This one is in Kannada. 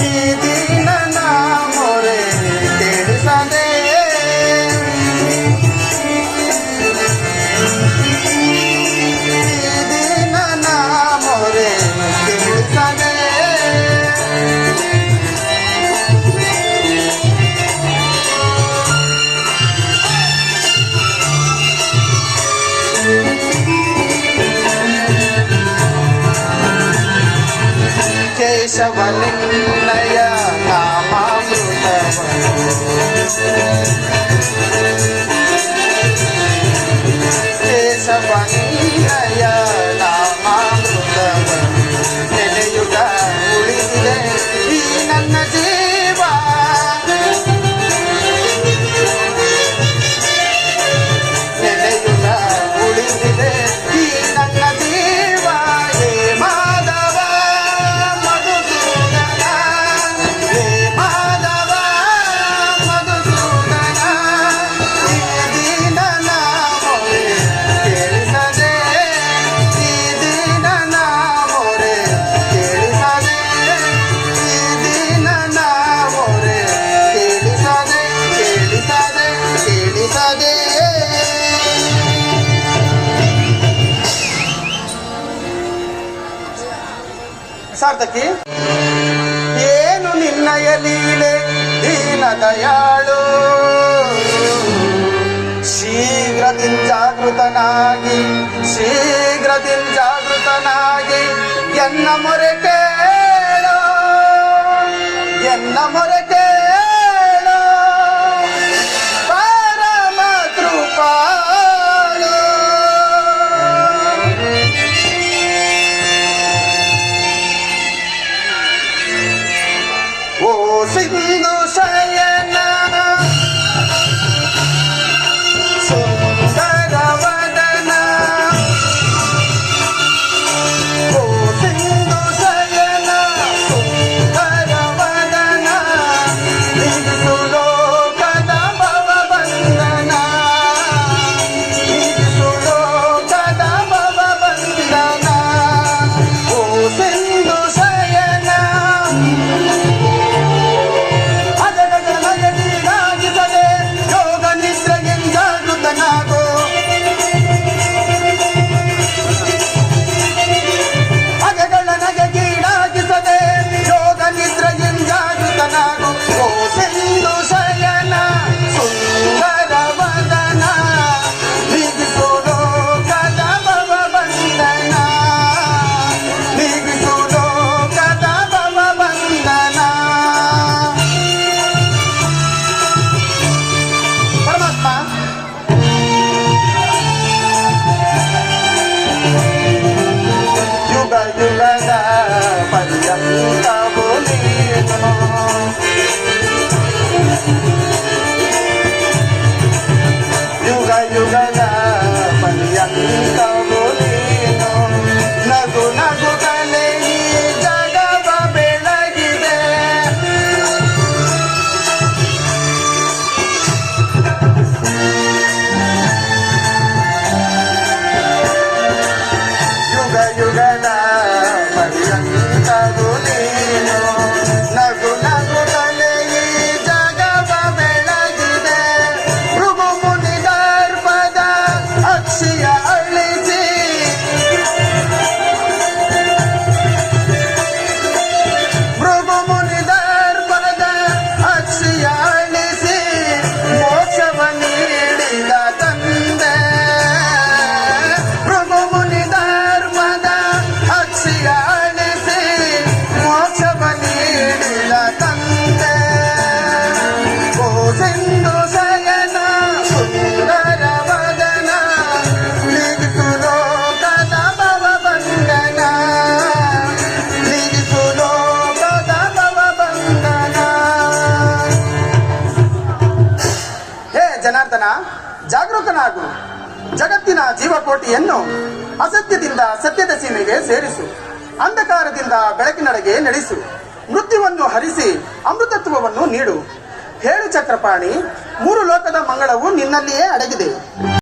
ಈ ದೀನನ ಮೊರೆ ಕೇಳಿಸದೆ. ಈ ದೀನನ ಮೊರೆ ಕೇಳಿಸದೆ. ಕೇಶವನಿನ್ನಯ ನಾಮಾಮೃತವನ್ನು ಕೇಶವನಿನ್ನಯ ನಾಮಾಮೃತವನ್ನು ನೆನೆಯುತ್ತ ಉಳಿದಿದೆ ಈ ನನ್ನ ಜೀವ. ನೆನೆಯುತ್ತ ಉಳಿದಿದೆ ಈ ನನ್ನ ಜೀವ. ಹೇ ಮಾಧವ ಮಧುಸೂದನ, ಹೇ ಮಾಧವ ಮಧುಸೂದನ, ಈ ದೀನನ ಮೊರೆ ಕೇಳಿಸದೆ. ಈ ದೀನನ ಮೊರೆ ಕೇಳಿಸದೆ. ಈ ದೀನನ ಮೊರೆ ಕೇಳಿಸದೆ. ಕೇಳಿಸದೆ ಕೇಳಿಸದೆ. ಸಾರ್ಥಕಿ, ಏನು ನಿನ್ನಯ ಲೀಲೆ ದೀನ ದಯಾಳು. ಶೀಘ್ರದಿಂಜಾಗೃತನಾಗಿ ಎನ್ನ ಮೊರೆ ಕೇಳು, ಎನ್ನ ಮೊರೆ ಕೇಳು. ಪರಮ ಕೃಪಾಳು. ಓ ಸಿಂಧು ಶಯನ ಸುಂದರ ವದನ, ಓ ಸಿಂಧು ಶಯನ ಸುಂದರ ವದನ, ನಿಗಿಸು ಲೋಕದ ಭವ ಬಂಧನ, ನಿಗಿಸು ಲೋಕದ ಭವ ಬಂಧನ. ಓ ಸಿಂಧು ಶಯನ ಅಜಗಜನಗೀಡಾಗಿಸದೆ ಯೋಗ ನಿದ್ರೆಯಿಂದಾಗೃತನಾಗೋ. ಅಜಗಳ ನಗೆಗೀಡಾಗಿಸದೆ ಯೋಗ ನಿದ್ರೆಯಿಂದಾಗೃತನಾಗೋ. ಓ ಸಿಂಧು ಶಯನ ಸುಂದರ ವದನ, ನಿಗಿಸು ಲೋಕದ ಭವ ಬಂಧನ, ನಿಗಿಸು ಲೋಕದ ಭವ ಬಂಧನ. ಪರಮಾತ್ಮ ಯುಗ ಯುಗದ ಪರ್ಯಂತವು ನೀನು, ಯುಗ ಯುಗದ ಪರ್ಯಂತವು ನೀನು. ನಗು ನಗುತ್ತಲೇ ಈ ಜಗವ ಬೆಳಗಿದೆ. ಯುಗ ಯುಗದ ಪರ್ಯಂತವು ನೀನು. ನಗು ನಗುತ್ತಲೇ ಈ ಜಗವ ಬೆಳಗಿದೆ. ಭೃಗು ಮುನಿ ದರ್ಪದ ಅಕ್ಷಿಯ ಅಳಿಸಿ, ಭೃಗು ಮುನಿ ದರ್ಪದ ಅಕ್ಷಿಯ ಅಳಿಸಿ ಮೋಕ್ಷವ ನೀಡಿದ ತಂದೆ. ಭೃಗು ಮುನಿ ಧರ್ಮದ ಅಕ್ಷಿಯ ಅಳಿಸಿ ಮೋಕ್ಷವ ನೀಡಿದ ತಂದೆ. ಓ ಸಿಂಧು ಶಯನ ಸುಂದರ ವದನ, ನಿಗಿಸು ಲೋಕದ ಭವ ಬಂಧನ, ನಿಗಿಸು ಲೋಕದ ಭವ ಬಂಧನ. ಹೇ ಜನಾರ್ದನ, ಜಾಗೃತನಾಗು. ಜಗತ್ತಿನ ಜೀವಕೋಟಿಯನ್ನು ಅಸತ್ಯದಿಂದ ಸತ್ಯದ ಸೀಮೆಗೆ ಸೇರಿಸು. ಅಂಧಕಾರದಿಂದ ಬೆಳಕಿನಡೆಗೆ ನಡೆಸು. ಮೃತ್ಯುವನ್ನು ಹರಿಸಿ ಅಮೃತತ್ವವನ್ನು ನೀಡು. ಹೇಳು ಚಕ್ರಪಾಣಿ, ಮೂರು ಲೋಕದ ಮಂಗಳವು ನಿನ್ನಲ್ಲಿಯೇ ಅಡಗಿದೆ.